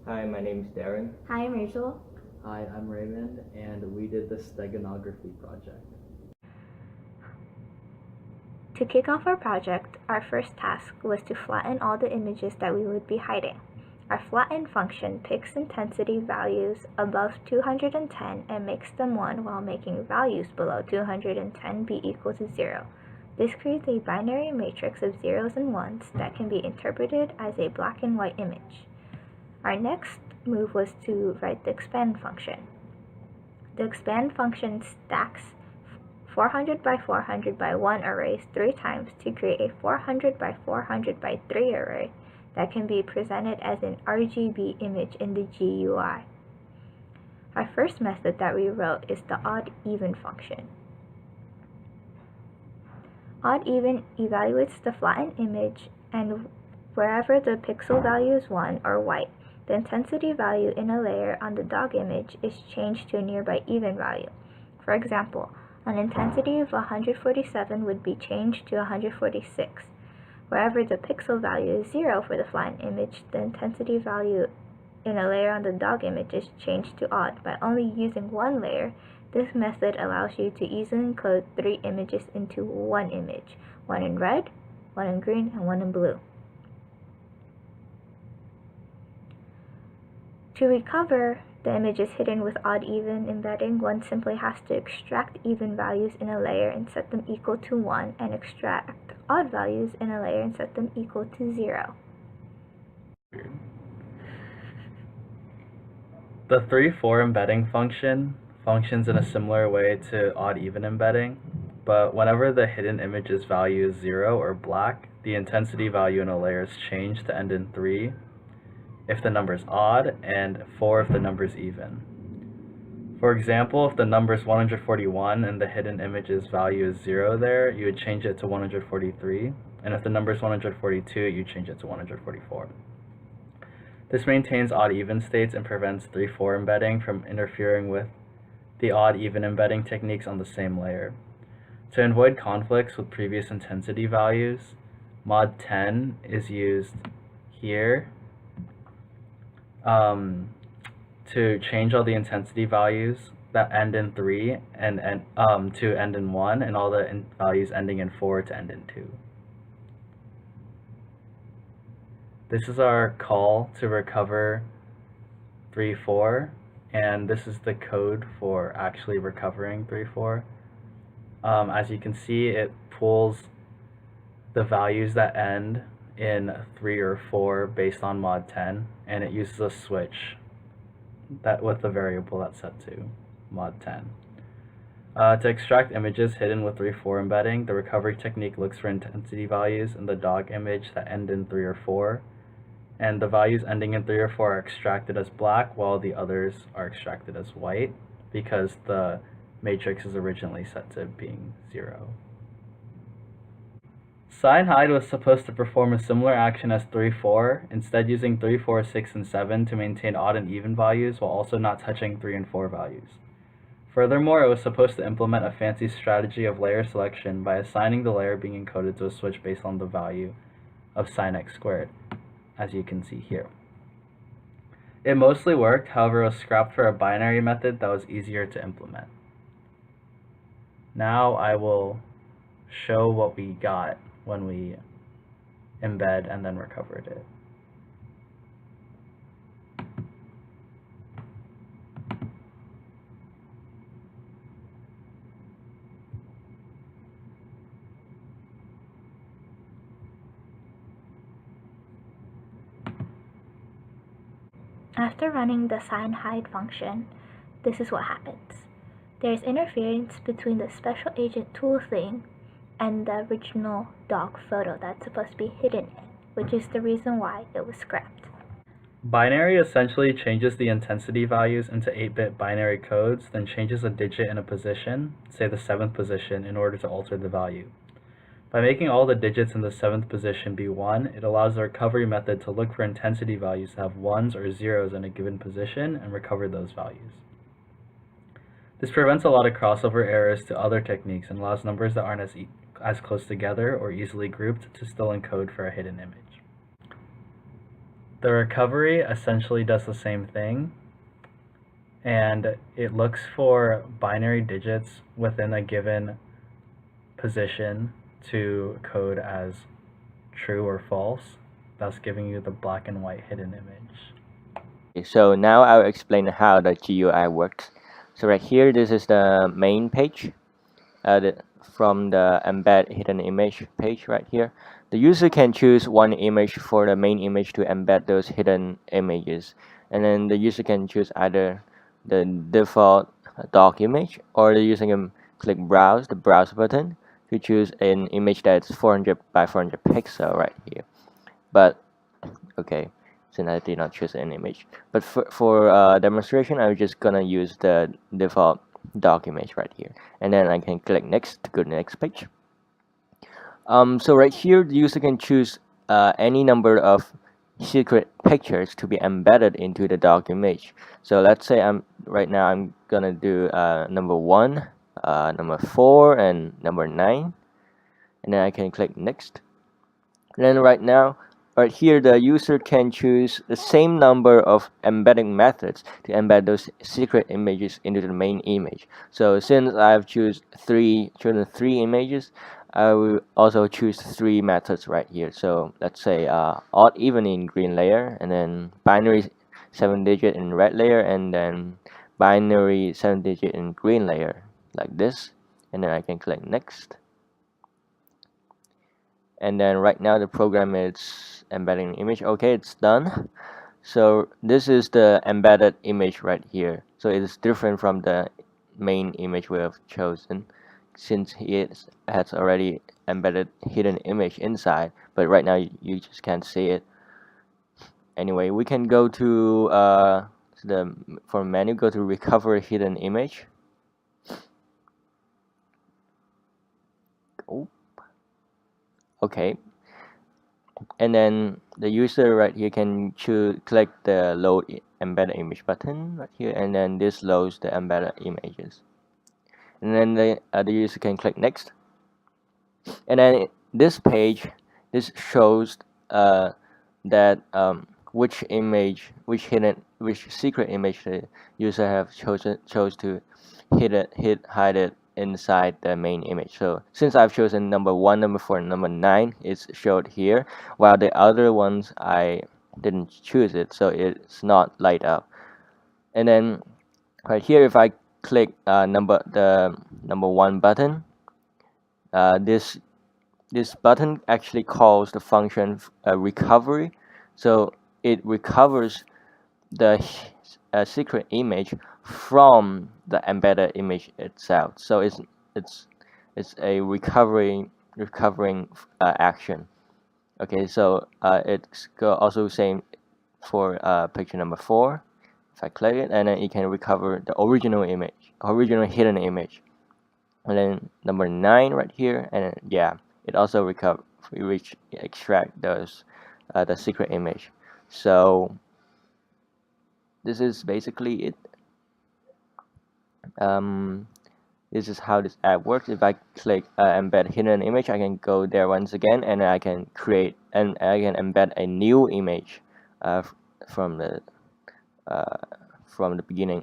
Hi, my name is Darren. Hi, I'm Rachel. Hi, I'm Raymond, and we did the Steganography project. To kick off our project, our first task was to flatten all the images that we would be hiding. Our flatten function picks intensity values above 210 and makes them 1 while making values below 210 be equal to 0. This creates a binary matrix of zeros and ones that can be interpreted as a black and white image. Our next move was to write the expand function. The expand function stacks 400 by 400 by 1 arrays 3 times to create a 400 by 400 by 3 array that can be presented as an RGB image in the GUI. Our first method that we wrote is the odd-even function. Odd-even evaluates the flattened image, and wherever the pixel value is 1 or white, the intensity value in a layer on the dog image is changed to a nearby even value. For example, an intensity of 147 would be changed to 146. Wherever the pixel value is 0 for the flattened image, the intensity value in a layer on the dog image is changed to odd. By only using one layer, this method allows you to easily encode 3 images into one image, one in red, one in green, and one in blue. To recover the images hidden with odd-even embedding, one simply has to extract even values in a layer and set them equal to 1, and extract odd values in a layer and set them equal to 0. The 3-4 embedding function functions in a similar way to odd-even embedding, but whenever the hidden image's value is 0 or black, the intensity value in a layer is changed to end in 3 if the number is odd, and 4 if the number is even. For example, if the number is 141 and the hidden image's value is 0 there, you would change it to 143, and if the number is 142, you change it to 144. This maintains odd-even states and prevents 3-4 embedding from interfering with the odd-even embedding techniques on the same layer. To avoid conflicts with previous intensity values, mod 10 is used here to change all the intensity values that end in 3 and to end in 1, and all the values ending in 4 to end in 2. This is our call to recover 3-4, and this is the code for actually recovering 3-4. As you can see, it pulls the values that end in 3 or 4 based on mod 10, and it uses a switch that with the variable that's set to mod 10. To extract images hidden with 3-4 embedding, the recovery technique looks for intensity values in the dog image that end in 3 or 4, and the values ending in 3 or 4 are extracted as black, while the others are extracted as white, because the matrix is originally set to being 0. Sign hide was supposed to perform a similar action as 3-4, instead using 3, 4, 6, and 7 to maintain odd and even values while also not touching 3 and 4 values. Furthermore, it was supposed to implement a fancy strategy of layer selection by assigning the layer being encoded to a switch based on the value of sin x squared, as you can see here. It mostly worked, however it was scrapped for a binary method that was easier to implement. Now I will show what we got when we embed and then recovered it. After running the sign hide function, this is what happens. There's interference between the special agent tool thing and the original dog photo that's supposed to be hidden in, which is the reason why it was scrapped. Binary essentially changes the intensity values into 8-bit binary codes, then changes a digit in a position, say the 7th position, in order to alter the value. By making all the digits in the 7th position be 1, it allows the recovery method to look for intensity values that have 1s or 0s in a given position and recover those values. This prevents a lot of crossover errors to other techniques and allows numbers that aren't as close together or easily grouped to still encode for a hidden image. The recovery essentially does the same thing, and it looks for binary digits within a given position to code as true or false, thus giving you the black and white hidden image. So now I'll explain how the GUI works. So right here, this is the main page from the embed hidden image page right here. The user can choose one image for the main image to embed those hidden images, and then the user can choose either the default doc image, or the user can click browse, the browse button, to choose an image that's 400 by 400 pixel right here. But okay, since I did not choose an image, but for demonstration, I'm just gonna use the default doc image right here, and then I can click next to go to the next page. So right here, the user can choose any number of secret pictures to be embedded into the doc image. So let's say right now I'm gonna do number 1, number 4, and number 9, and then I can click next. And then right here, the user can choose the same number of embedding methods to embed those secret images into the main image. So since I've chosen three images, I will also choose 3 methods right here. So let's say odd even in green layer, and then binary 7-digit in red layer, and then binary 7-digit in green layer, like this. And then I can click next. And then right now the program is embedding the image. Okay, it's done. So this is the embedded image right here. So it is different from the main image we have chosen, since it has already embedded hidden image inside, but right now you just can't see it. Anyway, we can go to for menu, go to recover hidden image. Oh. Okay, and then the user right here can click the load embedded image button right here, and then this loads the embedded images, and then the user can click next, and then this page, this shows that which secret image the user have chose to hide it inside the main image. So since I've chosen number 1, number 4, and number 9, it's showed here, while the other ones I didn't choose it, so it's not light up. And then right here, if I click the number 1 button, this button actually calls the function recovery, so it recovers the secret image from the embedded image itself. So it's a recovering action. Okay, so it's also same for picture number 4. If I click it, and then it can recover the original hidden image. And then number 9 right here, and then, yeah, it also extract those the secret image. So this is basically it. This is how this app works. If I click embed hidden image, I can go there once again, and I can create and I can embed a new image from the beginning.